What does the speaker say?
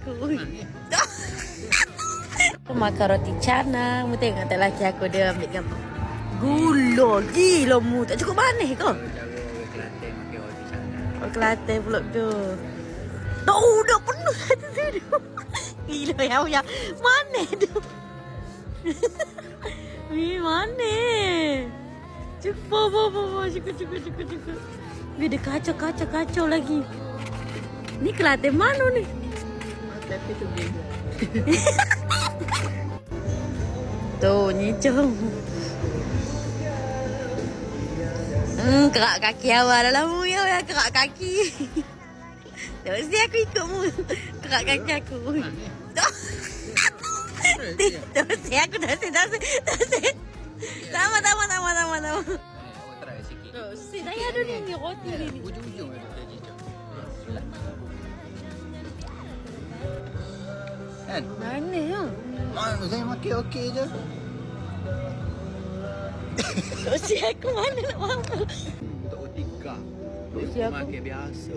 Aku makan roti canang. Mu tengok tak laki aku dia ambil gambar. Gula. Gila mu. Tak cukup manis ke? Cara orang Kelantan makan roti canang. Orang Kelantan pula tu. Dah penuh satu tu. Gila yang manis tu. Manis. Cukup. Cukup. Dia kacau lagi. Ni Kelantan mana ni? Tapi tu beza. Tu, nyicung. Kerak kaki awal dalam mu ya, kerak kaki. Tak mesti aku ikut mu. Kerak kaki aku. Tak mesti aku tak mesti. Sama. Awak try sikit. Saya ada ni roti ni. Ujung-ujung ada cicak. Kan? Manis ya. Mana saya makan okey je. Tak mesti aku mana nak makan. Tak otika. Usia aku. Makan biasa.